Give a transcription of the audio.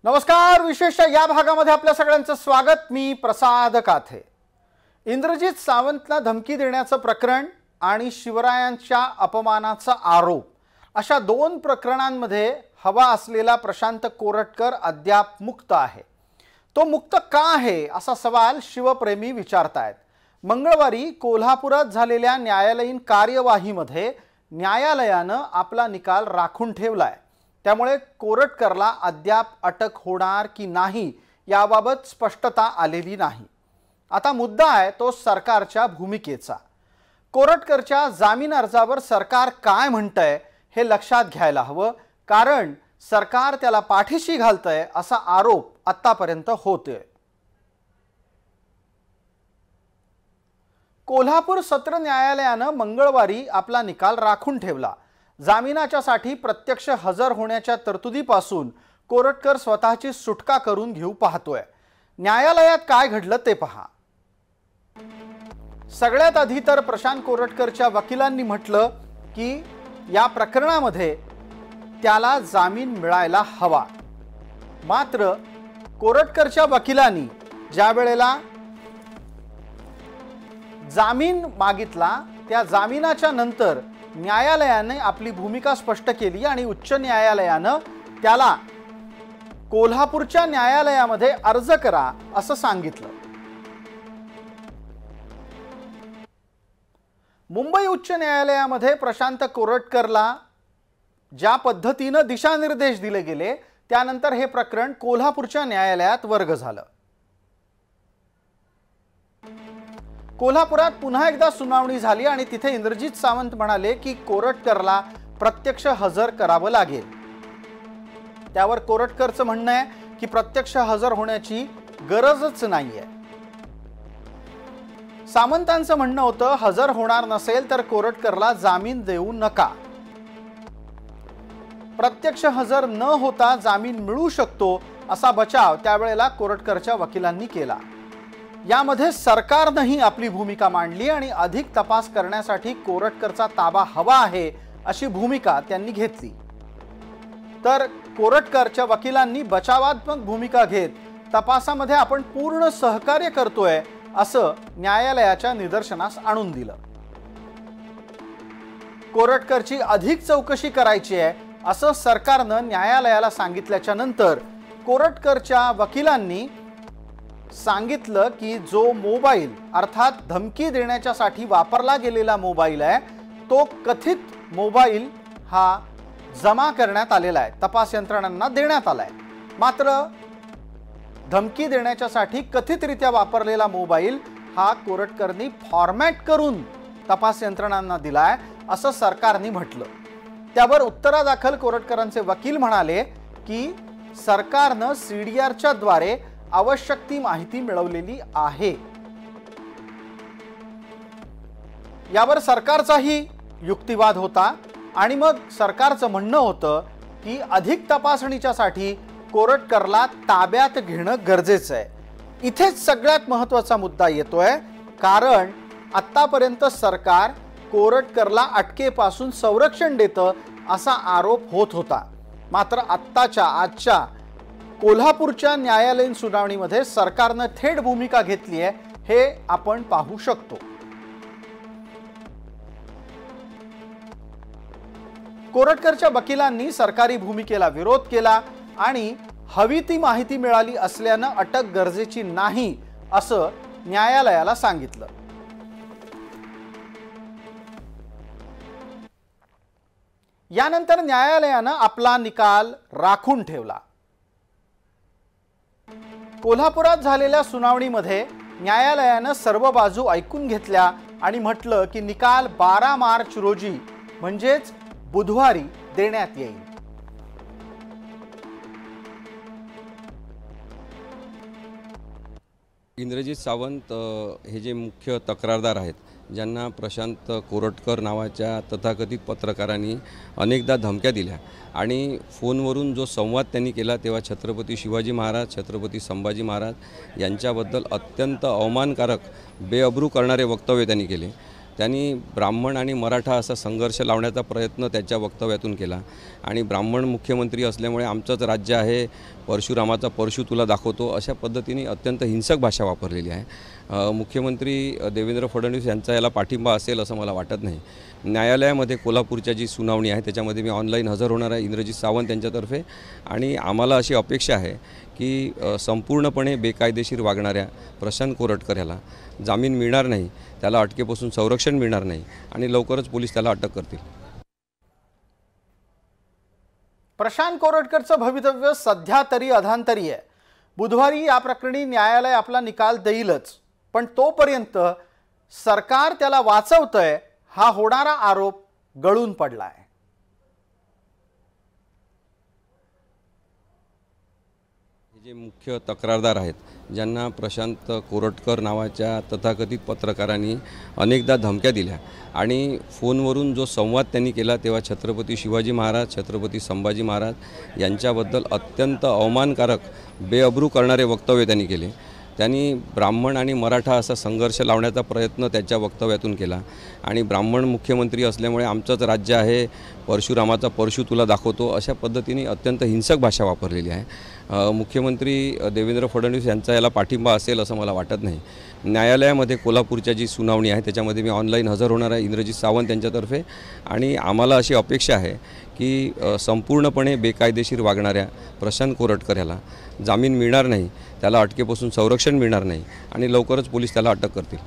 नमस्कार। विशेष या भागामध्ये आपल्या सगळ्यांचं स्वागत। मी प्रसाद काथे। इंद्रजित सावंतला धमकी देण्याचं प्रकरण आणि शिवरायांच्या अपमानाचा आरोप अशा दोन प्रकरणांमध्ये हवा असलेला प्रशांत कोरटकर अद्याप मुक्त आहे। तो मुक्त का आहे असा सवाल शिवप्रेमी विचारतायत। मंगळवारी कोल्हापुरात झालेल्या न्यायालयीन कार्यवाहीमध्ये न्यायालयानं आपला निकाल राखून ठेवलाय। त्यामुळे कोरटकरला अद्याप अटक होणार की नाही याबाबत स्पष्टता आलेली नाही। आता मुद्दा आहे तो सरकारच्या भूमिकेचा। कोरटकरच्या जामीन अर्जावर सरकार काय म्हणतंय हे लक्षात घ्यायला हवं, कारण सरकार त्याला पाठीशी घालतंय असा आरोप आतापर्यंत होतोय। कोल्हापूर सत्र न्यायालयानं मंगळवारी आपला निकाल राखून ठेवला। जामिनाच्यासाठी प्रत्यक्ष हजर होण्याच्या तरतुदीपासून कोरटकर स्वतःची सुटका करून घेऊ पाहतोय। न्यायालयात काय घडलं ते पहा। सगळ्यात आधी तर प्रशांत कोरटकरच्या वकिलांनी म्हटलं की या प्रकरणामध्ये त्याला जामीन मिळायला हवा। मात्र कोरटकरच्या वकिलांनी ज्या वेळेला जामीन मागितला त्या जामिनाच्या नंतर न्यायालयाने आपली भूमिका स्पष्ट केली आणि उच्च न्यायालयाने त्याला कोल्हापूरच्या न्यायालयामध्ये अर्ज करा असं सांगितलं। मुंबई उच्च न्यायालयामध्ये प्रशांत कोरटकरला ज्या पद्धतीने दिशानिर्देश दिले गेले त्यानंतर हे प्रकरण कोल्हापूरच्या न्यायालयात वर्ग झालं। कोल्हापुरात पुन्हा एकदा सुनावणी झाली आणि तिथे इंद्रजित सावंत म्हणाले की कोरटकरला प्रत्यक्ष हजर करावं लागेल। त्यावर कोरटकरचं म्हणणं आहे की प्रत्यक्ष हजर होण्याची गरजच नाहीये। सावंतांचं म्हणणं होतं हजर होणार नसेल तर कोरटकरला जामीन देऊ नका। प्रत्यक्ष हजर न होता जामीन मिळू शकतो असा बचाव त्यावेळेला कोरटकरच्या वकिलांनी केला। यामध्ये सरकारनेही आपली भूमिका मांडली आणि अधिक तपास करण्यासाठी कोरटकरचा ताबा हवा आहे अशी भूमिका त्यांनी घेतली। तर कोरटकरच्या वकिलांनी बचावात्मक भूमिका घेत तपासामध्ये आपण पूर्ण सहकार्य करतोय असं न्यायालयाच्या निदर्शनास आणून दिलं। कोरटकरची अधिक चौकशी करायची आहे असं सरकारनं न्यायालयाला सांगितल्याच्या नंतर कोरटकरच्या वकिलांनी सांगितलं की जो मोबाईल अर्थात धमकी देण्याच्यासाठी वापरला गेलेला मोबाईल आहे तो कथित मोबाईल हा जमा करण्यात आलेला आहे, तपास यंत्रणांना देण्यात आलाय। मात्र धमकी देण्याच्यासाठी कथितरित्या वापरलेला मोबाईल हा कोरटकरनी फॉर्मॅट करून तपास यंत्रणांना दिलाय असं सरकारने म्हटलं। त्यावर उत्तरादाखल कोरटकरांचे वकील म्हणाले की सरकारनं सीडीआरच्या द्वारे आवश्यक ती माहिती मिळवलेली आहे। यावर सरकारचाही युक्तिवाद होता आणि मग सरकारचं म्हणणं होतं की अधिक तपासणीच्यासाठी कोरटकरला ताब्यात घेणं गरजेचं आहे। इथेच सगळ्यात महत्त्वाचा मुद्दा येतोय, कारण आतापर्यंत सरकार कोरटकरला अटकेपासून संरक्षण देतं असा आरोप होत होता। मात्र आजच्या कोल्हापूरच्या न्यायालयीन सुनावणीमध्ये सरकारने थेट भूमिका घेतली आहे हे आपण पाहू शकतो। कोरटकरच्या वकिलांनी सरकारी भूमिकेला विरोध केला आणि हवी ती माहिती मिळाली असल्यानं अटक गरजेची नाही असं न्यायालयाला सांगितलं। यानंतर न्यायालयानं आपला निकाल राखून ठेवला। कोल्हापुरात झालेल्या सुनावणीमध्ये न्यायालयानं सर्व बाजू ऐकून घेतल्या आणि म्हटलं की निकाल 12 मार्च रोजी म्हणजेच बुधवारी देण्यात येईल। इंद्रजित सावंत हे जे मुख्य तक्रारदार आहेत, ज्यांना प्रशांत कोरटकर नावाच्या तथाकथित पत्रकारांनी अनेकदा धमक्या दिल्या आणि फोनवरून जो संवाद त्यांनी केला तेव्हा छत्रपती शिवाजी महाराज, छत्रपती संभाजी महाराज यांच्याबद्दल अत्यंत अवमानकारक, बेअब्रू करणारे वक्तव्य त्यांनी केले। त्यांनी ब्राह्मण आणि मराठा असा संघर्ष लावण्याचा प्रयत्न त्याच्या वक्तव्यातून केला आणि ब्राह्मण मुख्यमंत्री असल्यामुळे आमचंच राज्य आहे, परशुरामाचा परशु तुला दाखवतो अशा पद्धतीने अत्यंत हिंसक भाषा वापरलेली आहे। मुख्यमंत्री देवेंद्र फडणवीस यांचा याला पाठिंबा असेल असं मला वाटत नाही। न्यायालयामध्ये कोल्हापूरच्या जी सुनावणी आहे त्याच्यामध्ये मी ऑनलाईन हजर होणार आहे इंद्रजित सावंत यांच्यातर्फे, आणि आम्हाला अशी अपेक्षा आहे की संपूर्णपणे बेकायदेशीर वागणाऱ्या प्रशांत कोरटकर याला जामीन मिळणार नाही, त्याला अटकेपासून संरक्षण मिळणार नाही आणि लवकरच पोलीस त्याला अटक करतील। प्रशांत कोरटकरचं भवितव्य सध्या तरी अधांतरी आहे। बुधवारी या प्रकरणी न्यायालय आपला निकाल देईलच, पण तोपर्यंत सरकार त्याला वाचवतंय हा होणारा आरोप गळून पडलाय। जे मुख्य तक्रारदार आहेत, ज्यांना प्रशांत कोरटकर नावाच्या तथाकथित पत्रकारांनी अनेकदा धमक्या दिल्या आणि फोनवरून जो संवाद त्यांनी केला तेव्हा छत्रपती शिवाजी महाराज, छत्रपती संभाजी महाराज यांच्याबद्दल अत्यंत अवमानकारक, बेअब्रू करणारे वक्तव्य त्यांनी केले। त्यांनी ब्राह्मण आणि मराठा असा संघर्ष लावण्याचा प्रयत्न त्याच्या वक्तव्यातून केला आणि ब्राह्मण मुख्यमंत्री असल्यामुळे आमचंच राज्य आहे, परशुरामाचा परशु तुला दाखवतो अशा पद्धतीने अत्यंत हिंसक भाषा वापरलेली आहे। मुख्यमंत्री देवेंद्र फडणवीस यांचा याला पाठिंबा असेल असं मला वाटत नाही। न्यायालयामध्ये कोल्हापूरच्या जी सुनावणी आहे त्याच्यामध्ये मी ऑनलाईन हजर होणार आहे इंद्रजित सावंत यांच्यातर्फे, आणि आम्हाला अशी अपेक्षा आहे की संपूर्णपणे बेकायदेशीर वागणाऱ्या प्रशांत कोरटकर याला जामीन मिळणार नाही, त्याला अटकेपासून संरक्षण मिळणार नाही आणि लवकरच पोलीस त्याला अटक करतील।